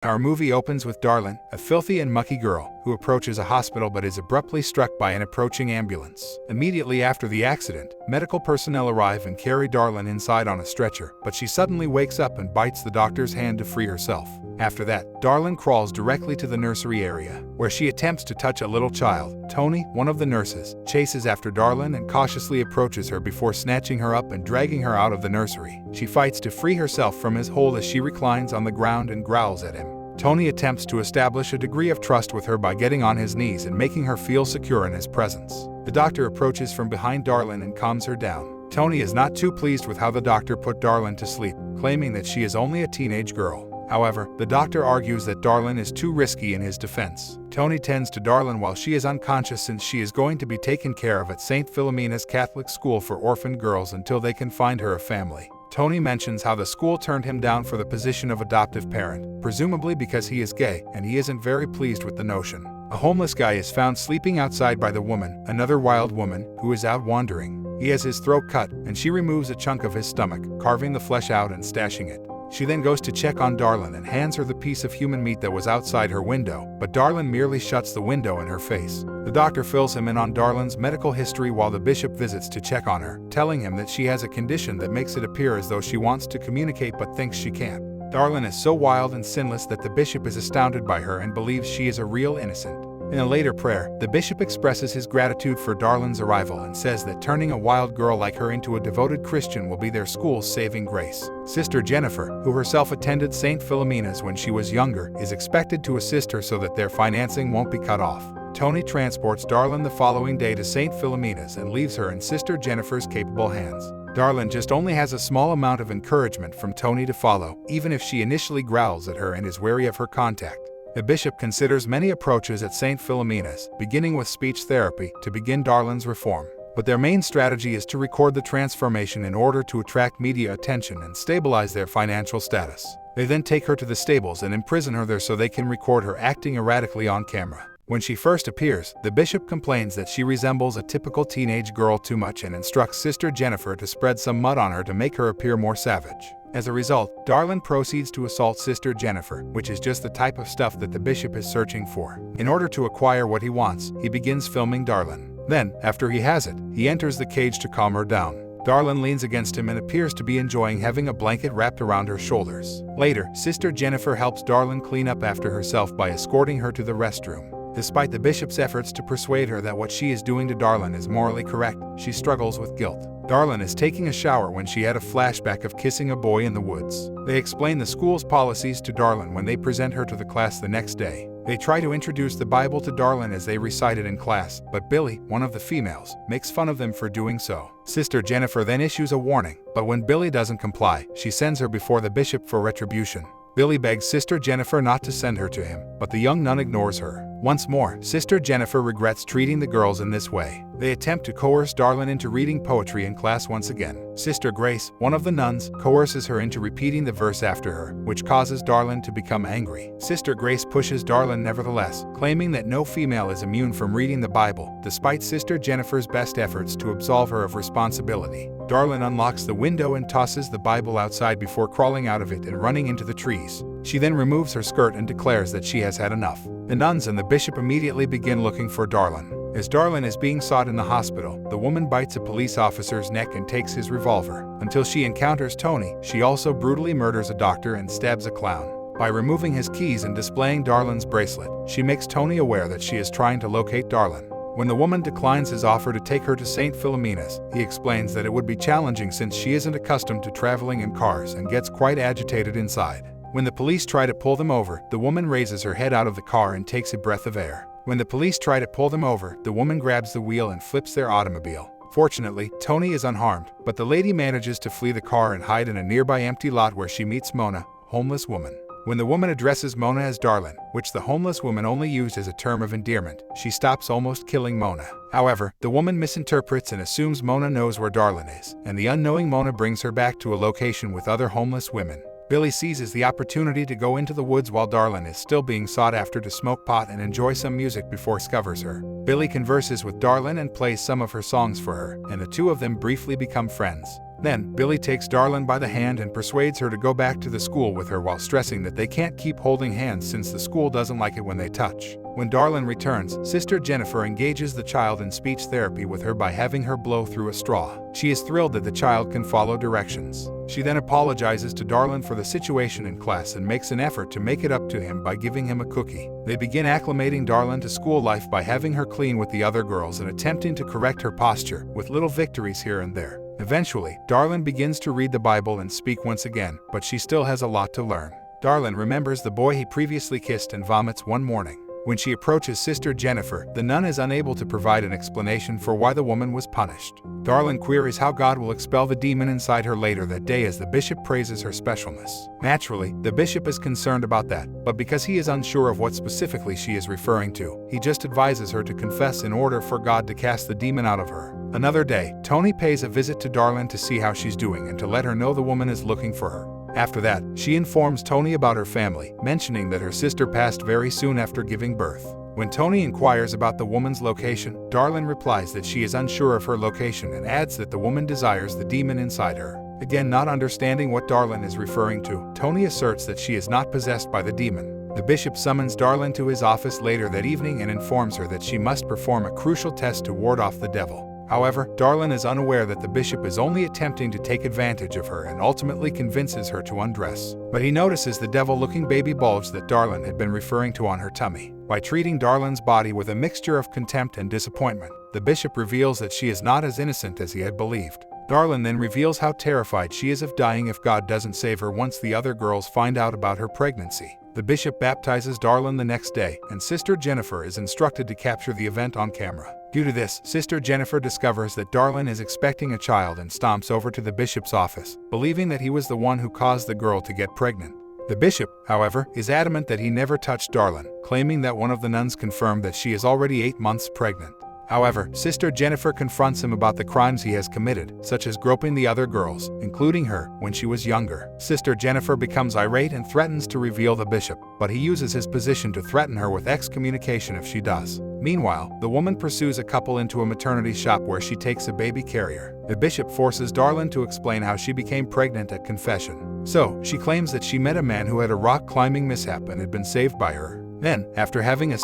Our movie opens with Darlin, a filthy and mucky girl, who approaches a hospital but is abruptly struck by an approaching ambulance. Immediately after the accident, medical personnel arrive and carry Darlin inside on a stretcher, but she suddenly wakes up and bites the doctor's hand to free herself. After that, Darlin crawls directly to the nursery area, where she attempts to touch a little child. Tony, one of the nurses, chases after Darlin and cautiously approaches her before snatching her up and dragging her out of the nursery. She fights to free herself from his hold as she reclines on the ground and growls at him. Tony attempts to establish a degree of trust with her by getting on his knees and making her feel secure in his presence. The doctor approaches from behind Darlin and calms her down. Tony is not too pleased with how the doctor put Darlin to sleep, claiming that she is only a teenage girl. However, the doctor argues that Darlin is too risky in his defense. Tony tends to Darlin while she is unconscious since she is going to be taken care of at St. Philomena's Catholic School for orphaned girls until they can find her a family. Tony mentions how the school turned him down for the position of adoptive parent, presumably because he is gay, and he isn't very pleased with the notion. A homeless guy is found sleeping outside by the woman, another wild woman, who is out wandering. He has his throat cut, and she removes a chunk of his stomach, carving the flesh out and stashing it. She then goes to check on Darlin and hands her the piece of human meat that was outside her window, but Darlin merely shuts the window in her face. The doctor fills him in on Darlin's medical history while the bishop visits to check on her, telling him that she has a condition that makes it appear as though she wants to communicate but thinks she can't. Darlin is so wild and sinless that the bishop is astounded by her and believes she is a real innocent. In a later prayer, the bishop expresses his gratitude for Darlin's arrival and says that turning a wild girl like her into a devoted Christian will be their school's saving grace. Sister Jennifer, who herself attended St. Philomena's when she was younger, is expected to assist her so that their financing won't be cut off. Tony transports Darlin the following day to St. Philomena's and leaves her in Sister Jennifer's capable hands. Darlin just only has a small amount of encouragement from Tony to follow, even if she initially growls at her and is wary of her contact. The bishop considers many approaches at St. Philomena's, beginning with speech therapy, to begin Darlin's reform. But their main strategy is to record the transformation in order to attract media attention and stabilize their financial status. They then take her to the stables and imprison her there so they can record her acting erratically on camera. When she first appears, the bishop complains that she resembles a typical teenage girl too much and instructs Sister Jennifer to spread some mud on her to make her appear more savage. As a result, Darlin proceeds to assault Sister Jennifer, which is just the type of stuff that the bishop is searching for. In order to acquire what he wants, he begins filming Darlin. Then, after he has it, he enters the cage to calm her down. Darlin leans against him and appears to be enjoying having a blanket wrapped around her shoulders. Later, Sister Jennifer helps Darlin clean up after herself by escorting her to the restroom. Despite the bishop's efforts to persuade her that what she is doing to Darlin is morally correct, she struggles with guilt. Darlin is taking a shower when she had a flashback of kissing a boy in the woods. They explain the school's policies to Darlin when they present her to the class the next day. They try to introduce the Bible to Darlin as they recite it in class, but Billy, one of the females, makes fun of them for doing so. Sister Jennifer then issues a warning, but when Billy doesn't comply, she sends her before the bishop for retribution. Billy begs Sister Jennifer not to send her to him, but the young nun ignores her. Once more, Sister Jennifer regrets treating the girls in this way. They attempt to coerce Darlin into reading poetry in class once again. Sister Grace, one of the nuns, coerces her into repeating the verse after her, which causes Darlin to become angry. Sister Grace pushes Darlin nevertheless, claiming that no female is immune from reading the Bible, despite Sister Jennifer's best efforts to absolve her of responsibility. Darlin unlocks the window and tosses the Bible outside before crawling out of it and running into the trees. She then removes her skirt and declares that she has had enough. The nuns and the bishop immediately begin looking for Darlin. As Darlin is being sought in the hospital, the woman bites a police officer's neck and takes his revolver. Until she encounters Tony, she also brutally murders a doctor and stabs a clown. By removing his keys and displaying Darlin's bracelet, she makes Tony aware that she is trying to locate Darlin. When the woman declines his offer to take her to St. Philomena's, he explains that it would be challenging since she isn't accustomed to traveling in cars and gets quite agitated inside. When the police try to pull them over, the woman raises her head out of the car and takes a breath of air. When the police try to pull them over, the woman grabs the wheel and flips their automobile. Fortunately, Tony is unharmed, but the lady manages to flee the car and hide in a nearby empty lot where she meets Mona, homeless woman. When the woman addresses Mona as Darlin, which the homeless woman only used as a term of endearment, she stops almost killing Mona. However, the woman misinterprets and assumes Mona knows where Darlin is, and the unknowing Mona brings her back to a location with other homeless women. Billy seizes the opportunity to go into the woods while Darlin is still being sought after to smoke pot and enjoy some music before discovers her. Billy converses with Darlin and plays some of her songs for her, and the two of them briefly become friends. Then, Billy takes Darlin by the hand and persuades her to go back to the school with her while stressing that they can't keep holding hands since the school doesn't like it when they touch. When Darlin returns, Sister Jennifer engages the child in speech therapy with her by having her blow through a straw. She is thrilled that the child can follow directions. She then apologizes to Darlin for the situation in class and makes an effort to make it up to him by giving him a cookie. They begin acclimating Darlin to school life by having her clean with the other girls and attempting to correct her posture, with little victories here and there. Eventually, Darlin begins to read the Bible and speak once again, but she still has a lot to learn. Darlin remembers the boy he previously kissed and vomits one morning. When she approaches Sister Jennifer, the nun is unable to provide an explanation for why the woman was punished. Darlin queries how God will expel the demon inside her later that day as the bishop praises her specialness. Naturally, the bishop is concerned about that, but because he is unsure of what specifically she is referring to, he just advises her to confess in order for God to cast the demon out of her. Another day, Tony pays a visit to Darlin to see how she's doing and to let her know the woman is looking for her. After that, she informs Tony about her family, mentioning that her sister passed very soon after giving birth. When Tony inquires about the woman's location, Darlin replies that she is unsure of her location and adds that the woman desires the demon inside her. Again, not understanding what Darlin is referring to, Tony asserts that she is not possessed by the demon. The bishop summons Darlin to his office later that evening and informs her that she must perform a crucial test to ward off the devil. However, Darlin is unaware that the bishop is only attempting to take advantage of her and ultimately convinces her to undress. But he notices the devil-looking baby bulge that Darlin had been referring to on her tummy. By treating Darlin's body with a mixture of contempt and disappointment, the bishop reveals that she is not as innocent as he had believed. Darlin then reveals how terrified she is of dying if God doesn't save her once the other girls find out about her pregnancy. The bishop baptizes Darlin the next day, and Sister Jennifer is instructed to capture the event on camera. Due to this, Sister Jennifer discovers that Darlin is expecting a child and stomps over to the bishop's office, believing that he was the one who caused the girl to get pregnant. The bishop, however, is adamant that he never touched Darlin, claiming that one of the nuns confirmed that she is already 8 months pregnant. However, Sister Jennifer confronts him about the crimes he has committed, such as groping the other girls, including her, when she was younger. Sister Jennifer becomes irate and threatens to reveal the bishop, but he uses his position to threaten her with excommunication if she does. Meanwhile, the woman pursues a couple into a maternity shop where she takes a baby carrier. The bishop forces Darlin to explain how she became pregnant at confession. So, she claims that she met a man who had a rock climbing mishap and had been saved by her. Then, after having a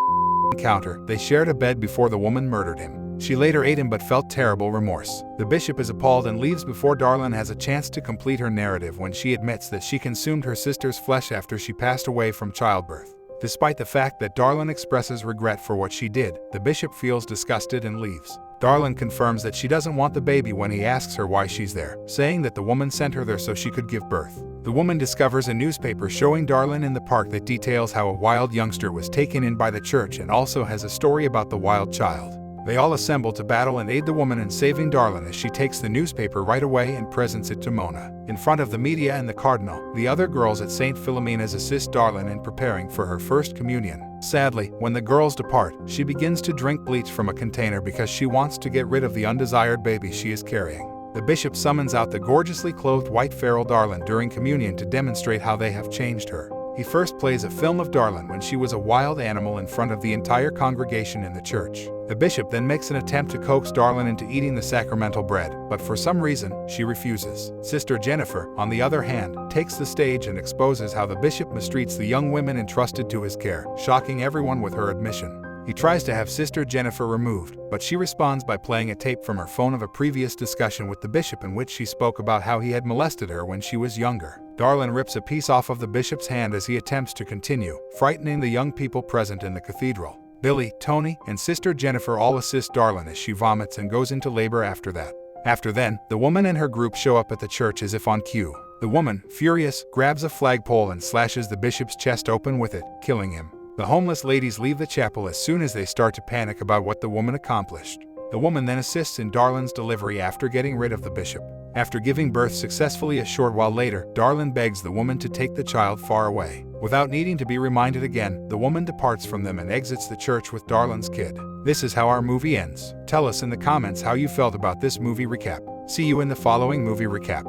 encounter, they shared a bed before the woman murdered him. She later ate him but felt terrible remorse. The bishop is appalled and leaves before Darlin has a chance to complete her narrative when she admits that she consumed her sister's flesh after she passed away from childbirth. Despite the fact that Darlin expresses regret for what she did, the bishop feels disgusted and leaves. Darlin confirms that she doesn't want the baby when he asks her why she's there, saying that the woman sent her there so she could give birth. The woman discovers a newspaper showing Darlin in the park that details how a wild youngster was taken in by the church and also has a story about the wild child. They all assemble to battle and aid the woman in saving Darlin as she takes the newspaper right away and presents it to Mona. In front of the media and the cardinal, the other girls at St. Philomena's assist Darlin in preparing for her first communion. Sadly, when the girls depart, she begins to drink bleach from a container because she wants to get rid of the undesired baby she is carrying. The bishop summons out the gorgeously clothed white feral Darlin during communion to demonstrate how they have changed her. He first plays a film of Darlin when she was a wild animal in front of the entire congregation in the church. The bishop then makes an attempt to coax Darlin into eating the sacramental bread, but for some reason, she refuses. Sister Jennifer, on the other hand, takes the stage and exposes how the bishop mistreats the young women entrusted to his care, shocking everyone with her admission. He tries to have Sister Jennifer removed, but she responds by playing a tape from her phone of a previous discussion with the bishop in which she spoke about how he had molested her when she was younger. Darlin rips a piece off of the bishop's hand as he attempts to continue, frightening the young people present in the cathedral. Billy, Tony, and Sister Jennifer all assist Darlin as she vomits and goes into labor after that. After then, the woman and her group show up at the church as if on cue. The woman, furious, grabs a flagpole and slashes the bishop's chest open with it, killing him. The homeless ladies leave the chapel as soon as they start to panic about what the woman accomplished. The woman then assists in Darlin's delivery after getting rid of the bishop. After giving birth successfully a short while later, Darlin begs the woman to take the child far away. Without needing to be reminded again, the woman departs from them and exits the church with Darlin's kid. This is how our movie ends. Tell us in the comments how you felt about this movie recap. See you in the following movie recap.